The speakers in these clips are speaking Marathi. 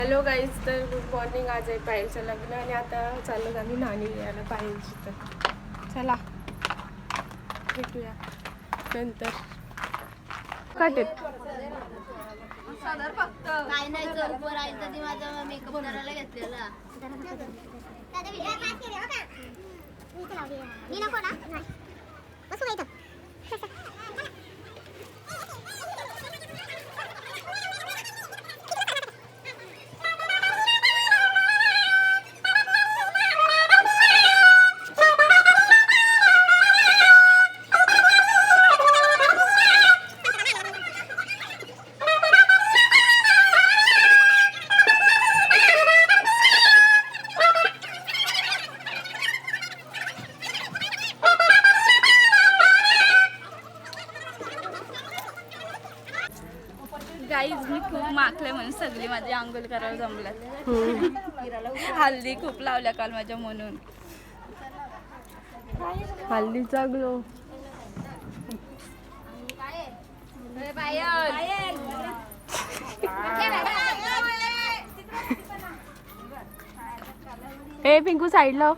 हॅलो गाईज, तर गुड मॉर्निंग. आज आहे पायलचं लग्न आणि आता चाललो आम्ही नाणी यायला पायलची. तर चला भेटूया नंतर. काटेत काय नाही तर उभं राहील तर माझा मेकअप करायला घेतलेला. मी नको ना बसू माहित. गाईज मी खूप माखले म्हणून सगळी माझी आंघोळ करायला जमल्यात. हल्दी खूप लावल्या काल माझ्या म्हणून. हल्दीचा ग्लो. ए पिंकू साईडला.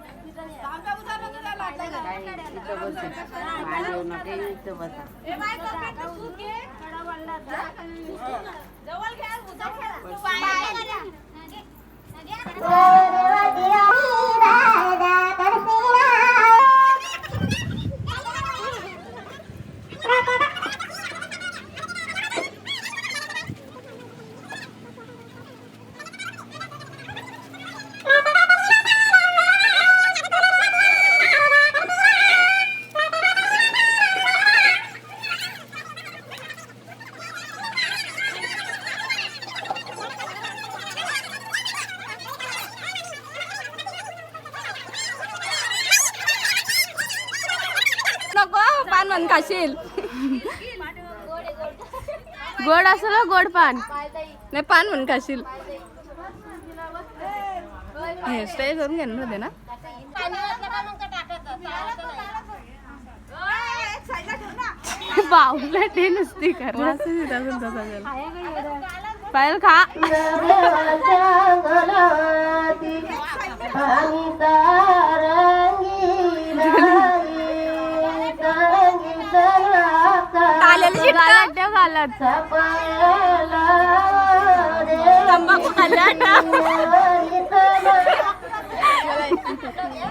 नको पान म्हण खाशील. गोड असं गोड पान. नाही पान म्हण खाशील. हेअरस्टाईल करून घेणार होते ना. बावला ते नुसती कर. पायल खा.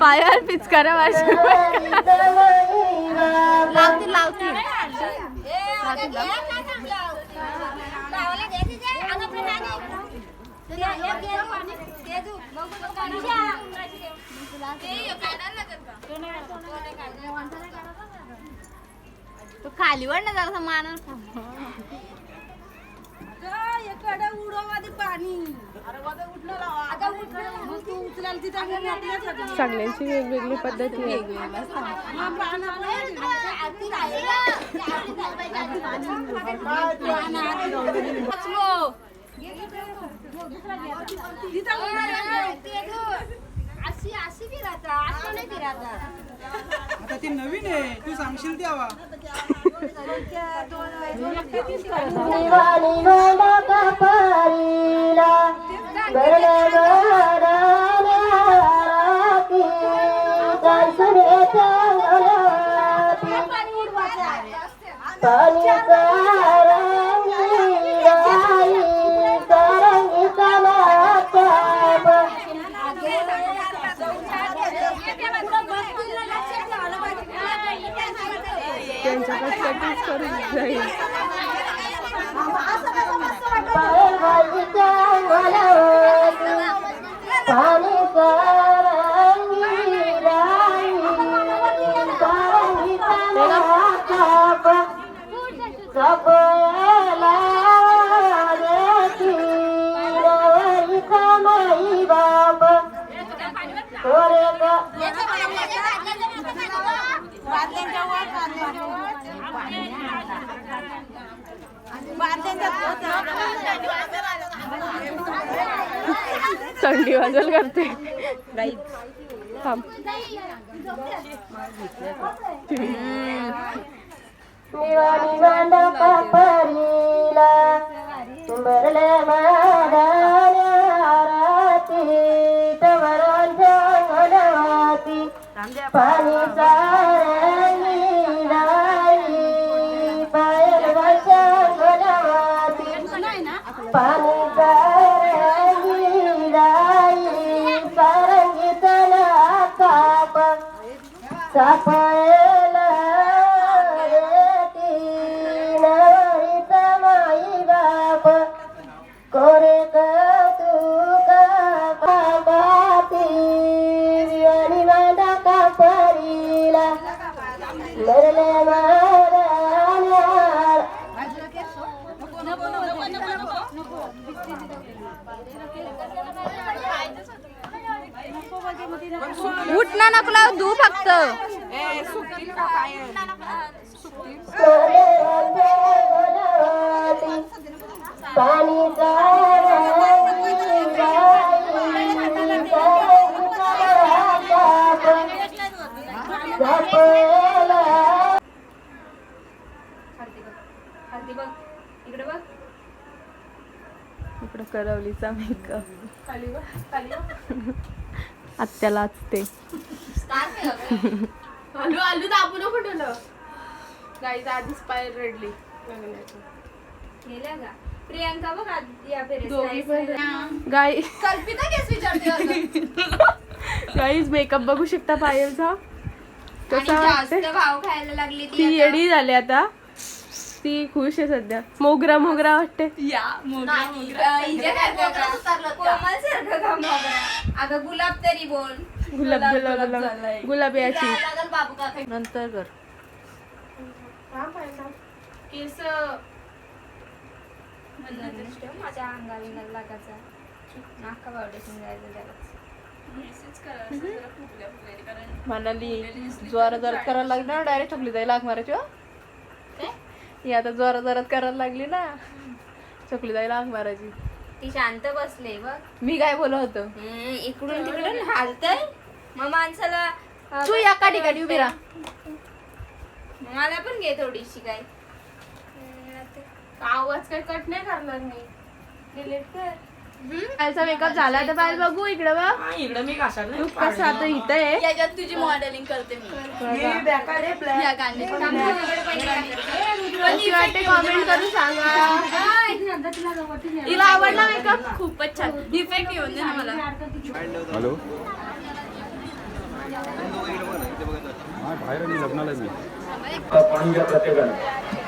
पायल पिचकारा लावतील. तू खाली वर ना जरा मानर सगळ्यांची वेगवेगळी पद्धती आहे. आता ती नवीन आहे, तू सांगशील तेव्हा. त्यांच्याकडे करून जाईल. थंडी वाजल करते. थांब. निवाणी मांडा परिला सुंबरले मादाल्या पाणी सारंगी राई पायल वर्षा गुलाबी पाणी सारंगी राई सारंगी तला काप सापळला रेती नवरीत माई बाप कोरे कौतुका बाबाती आणि माझा कापरीला मरले महाराण्याला उठ ना नको धू फक्त पाणी इकडं करवलीचा मेकअप आत्यालाच ते आलू आलू दाबू नको ठेवलं गाईच आधीच पाय रडली गेल्या का प्रियांका बघ या दोघी पण गाई कल्पिता केस विचारते गाईज मेकअप बघू शकता पायलचा कसा जास्त वाटते भाव खायला लागली ती येडी झाली आता ती खुश आहे सध्या मोगरा मोगरा वाटते अगं गुलाब तरी बोल गुलाब गुलाब गुलाब गुलाब याची बाबू काका नंतर कर केस माझ्या अंगाला लागायचा नाका फाउंडेशन जायचं त्याला म्हणाली जोरात जोरात करायला लागली ना डायरेक्ट चकली जाई लाग मारायची ही आता जोरात जोरात करायला लागली ना चकली जाई लाग मारायची ती शांत बसले बघ मी काय बोलत होतो इकडून तिकडून हालतय मग माणसाला तू एका ठिकाणी उभी राहा मला पण घे थोडीशी काय आवाज काही कट नाही करणार मी डिलीट कर पायलचा मेकअप झाला तर पायल बघू इकडे बघ इकडे मी कशाला तू कसं आता इथं आहे याच्यात तुझी मॉडेलिंग करते मी या गाण्याची. कशी वाटते कॉमेंट करून सांगा तिला आवडला मेकअप खूपच छान इफेक्ट येऊन दे ना मला हॅलो बाहेर आणि लग्नाला मी पाणी घ्या प्रत्येकाने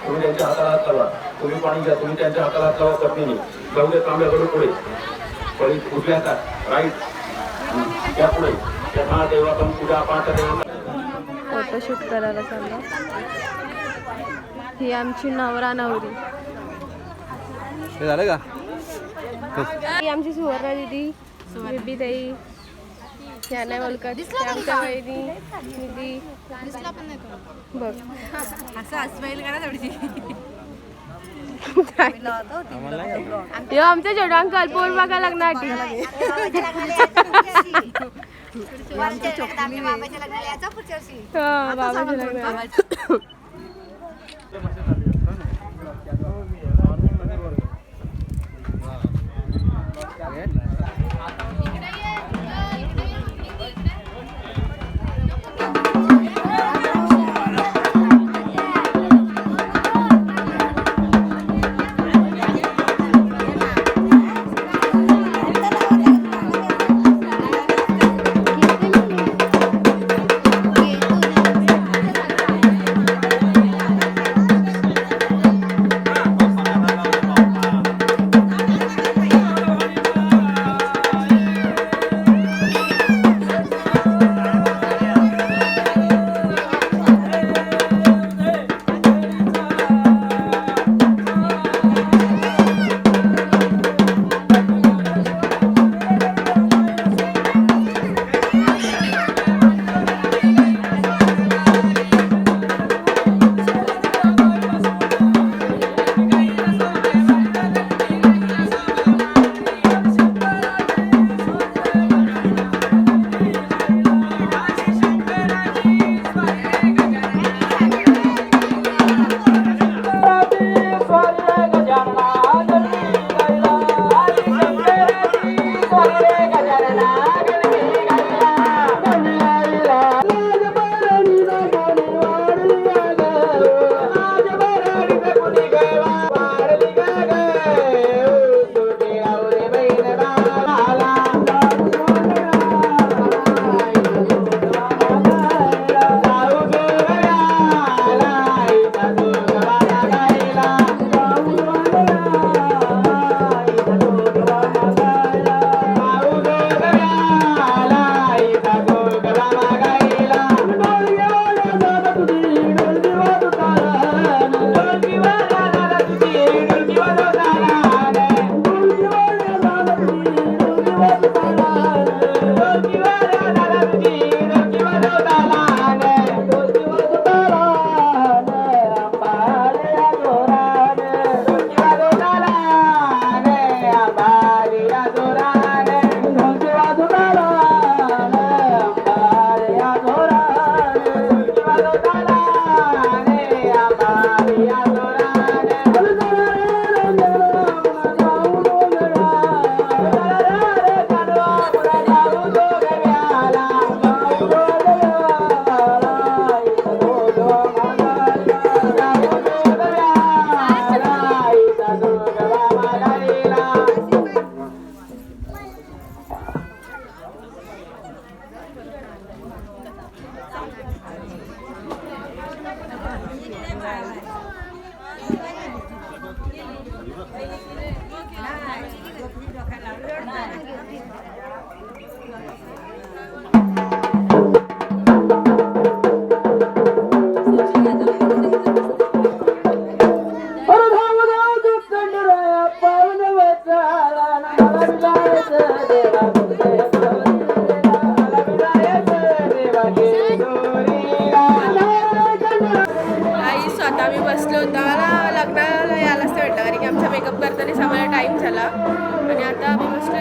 तुम्ही त्यांच्या हाताला हात लावा तुम्ही पाणी घ्या तुम्ही त्यांच्या हाताला हात लावा पत्नीने जाऊ दे तांब्याकडे पुढे परी उजव्या हातात राईट त्या पुढे त्या हा देवातून पूजा पाठ देवा फोटोशूट करायला चालला ही आमची नवरा नवरी हे झालं का ही आमची सुवर्णा दीदी बेबी ताई या नाही बोलकर आमच्या वहिनी निधी बघ असं अस्माईल करा थोडीशी यो आमच्या छोटा अंकल पोर बघा लागणार बाबाच्या लग्नात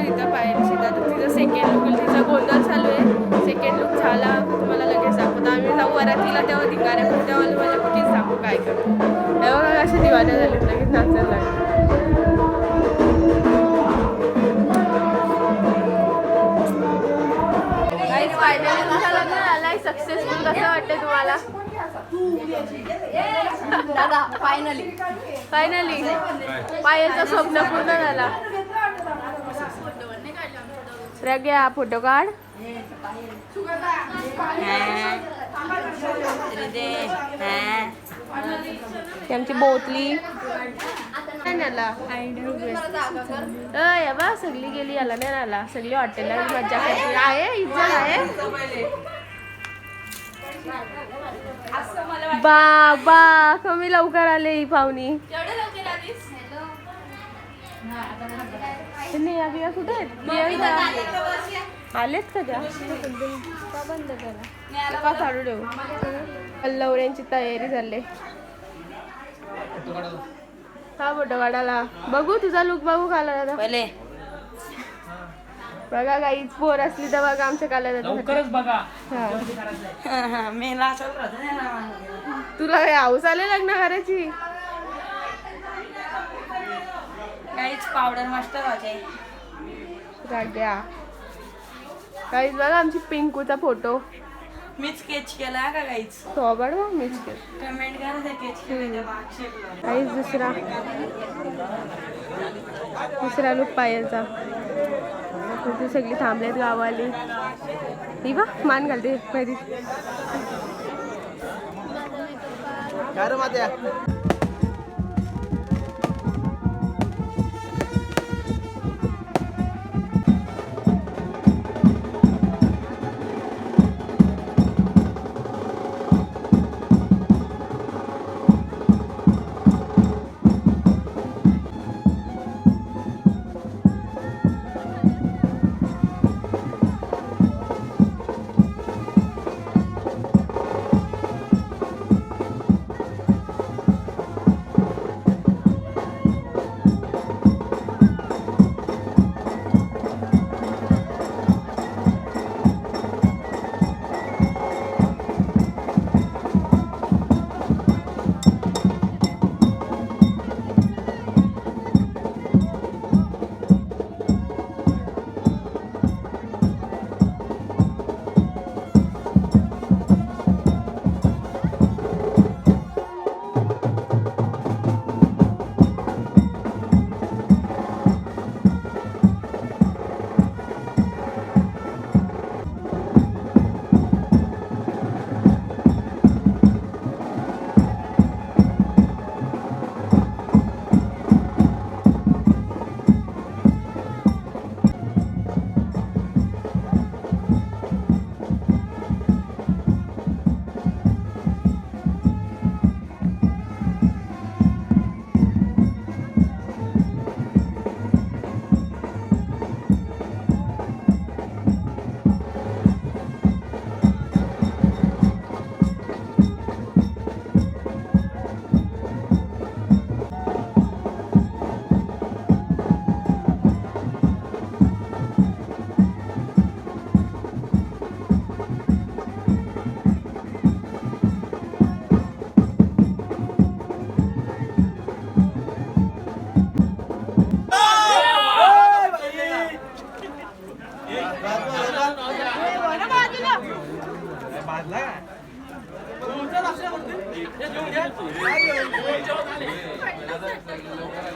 इथं पायलची आता तिचं सेकंड लुक, तिचा गोंधळ चालू आहे. सेकंड लुक झाला तुम्हाला लगेच दाखवतो. आम्ही जाऊ वरातीला तेव्हा धिंगाऱ्या पण तेव्हा मला कुठेच दाखवू काय करतो. तेव्हा असे दिवाने झाले लगेच नाचायला लागले. फायनली तुमचं लग्न झालंय सक्सेसफुल. कसं वाटतं तुम्हाला? दादा फायनली पायलचं स्वप्न पूर्ण झाला. घ्या फोटो काढ. आमची बोतली बा सगळी गेली. याला नाही राहिला. सगळी हॉटेलला मज्जा करते आहे. इज्जत आहे. बाबा कमी लवकर आले ही पाहुणी. कुठे आलेत का त्या? बंद करा का काढू देऊ. पल्लवऱ्यांची तयारी झाली. हा फोटो काढायला बघू. तुझा लुक बघू खाला दादा पहिले. बघा काहीच पोर असली तर बघा आमच्या काला लवकरच बघा. तुला हाऊस आले लग्न करायची. काहीच पावडर मास्टर होते. राग्या काहीच बघा आमची पिंकूचा फोटो मीच स्केच केला का काहीच. सोबड मीच कमेंट करा स्केच केले. काहीच दुसरा लुक पायलचा. ती सगळी थांबलेत गावाली. ही बा मान घालते माहिती.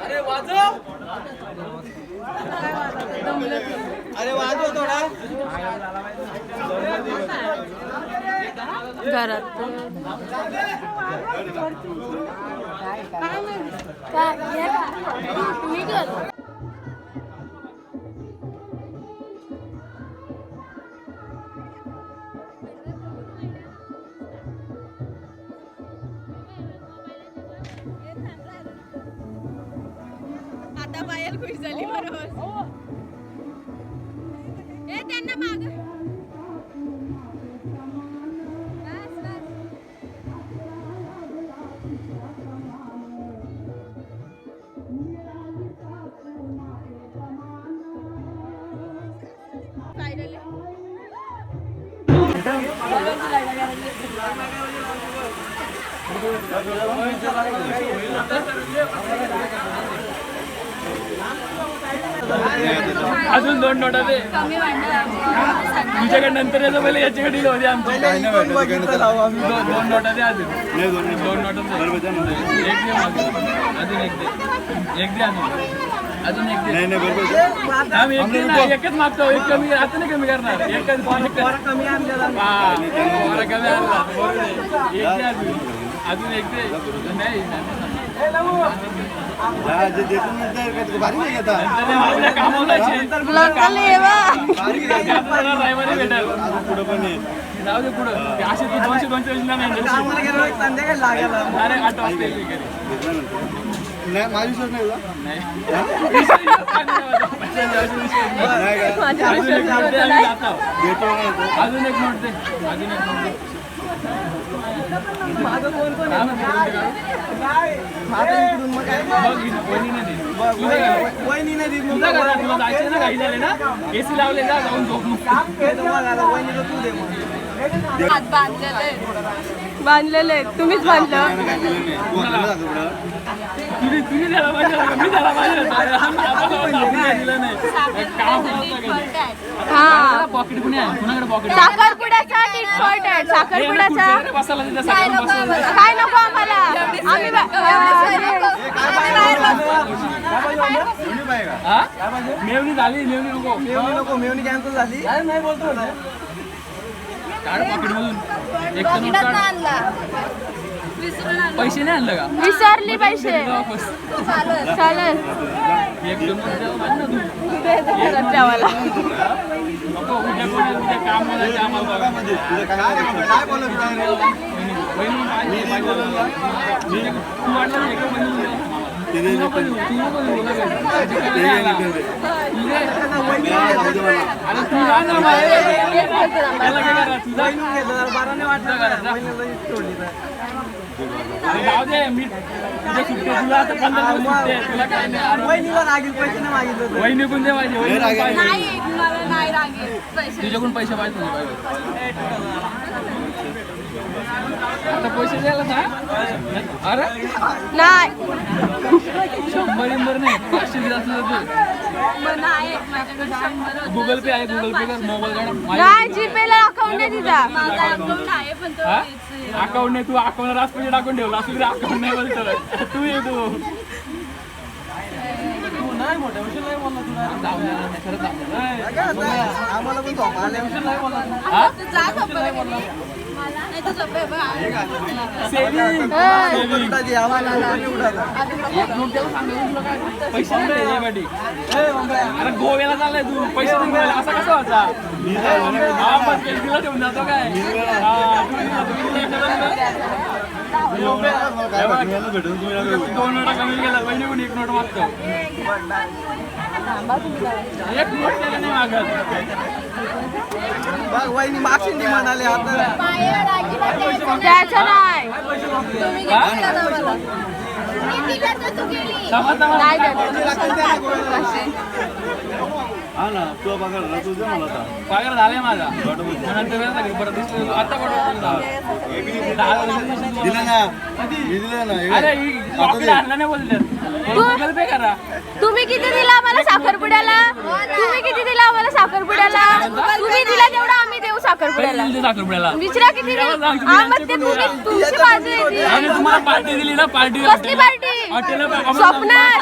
अरे वाजव. अरे वाजव थोडा. घरात तुम्ही कर. आता पायल खुश झाली बरोबर. ए त्यांना माग अजून 2 नोटा दे कमी वाटलं तुझ्याकडे नंतर यायचं पहिले याच्याकडे दिलं होते आमच्या 2 नोटा दे अजून 2 नोटा एक दे अजून एक दे अजून एक दे आम्ही एकच मागतो एक कमी आता नाही कमी करणार एकच कमी आणला अजून एक दे नाही जाऊ दे पुढं असे तू 200 नाही अरे 8 वाजता माझी विश्वास नाही अजून एक नोट दे एसी लावले जा जाऊन झोप बांधलेले तुम्हीच बांधलं तुम्ही त्याला पाहिजे मी त्याला पाहिजे हा पॉकेट कुणी आहे कुणाकडे पॉकेट साखरपुड्याचा टी-शर्ट आहे साखरपुड्याचा बसायला काय नको आम्हाला आम्ही मेवणी झाली मेवणी नको मेवणी कॅन्सल झाली नाही बोलतो काढ पॉकेट मधून एक तर नोट काढ पैसे नाही आणलं का विसरली पैसे चालेल एक दोन जेवायला नको उद्या काम करायचं आम्हाला तू वाटलं नाही जाऊ दे मी तुझ्या सुट्टे तुला आता 15 दिवस सुट्टे तुला काय नाही वहिनीला रागील पैसे नाही मागितले वहिनी पण दे माझी नाही मला नाही लागेल पैसे तुझ्याकडून पैसे पाहिजे आता पैसे द्यायला ना अरे नाही 100 नाही 500 दिला तुझं नाही माझ्याकडे 100 गुगल पे आहे गुगल पे कर मोबाईल काढ नाही जीपे ला अकाउंट आहे तिचा माझा अकाउंट आहे पण तो अकाउंट नाही तू अकाउंट राजपैसे टाकून ठेवला असं अकाउंट नाही बोलतो तू ये तू नाही मोठ्या विषय नाही बोलला तुला खरंच आम्हाला पण झोप आल्या विषय नाही बोलला तू जा झोपे मला नाही तू झोपे बघ पैसे नाही पाठी अरे गोव्याला चाललाय तू पैसे नाही मिळाले असा कसा होता ठेवून जातो काय दोन नोटा कमी गेला वहिनी पण एक नोट मागतो एक नोट केलं नाही मागत वहिनी मागशी नाही म्हणाले आता द्यायचं नाही नाही हा ना तुला पगार तुझं मला आता पगार झालाय माझा नंतर आता दिलं ना मी दिलं ना अरे आणला नाही बोलतात गुगल पे करा तुम्ही किती दिला आम्हाला साखरपुड्याला तुम्ही किती दिला आम्हाला साखरपुड्याला तुम्ही दिला तेवढा आम्ही देऊ साखरपुड्याला साखरपुड्याला विचारा किती दिला आम्हाला ते तुमची बाजू आहे ती. आणि तुम्हाला पार्टी दिली ना पार्टी कसली पार्टी स्वप्नात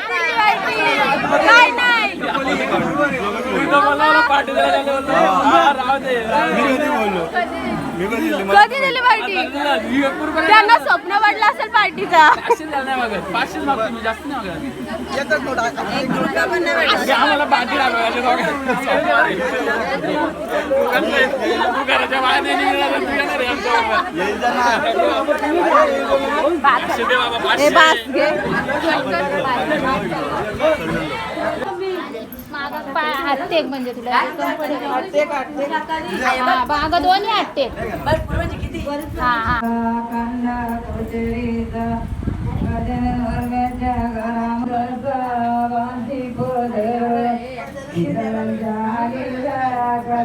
दिली पार्टी काय नाही पार्टी राहू दे मी पण दिली कधी दिली पार्टी त्यांना स्वप्न वाटलं असेल पार्टीचा 500 द्यायला नाही मागत 500 मागतो मी जास्त नाही मागत एकच नोट आम्हाला पार्टी राखवायची तू घराच्या बाहेर नाही निघणार तू येणार आहे आमच्या बाबा 500 हातटेक म्हणजे तुला मागं दोन्ही हातटेक हा हा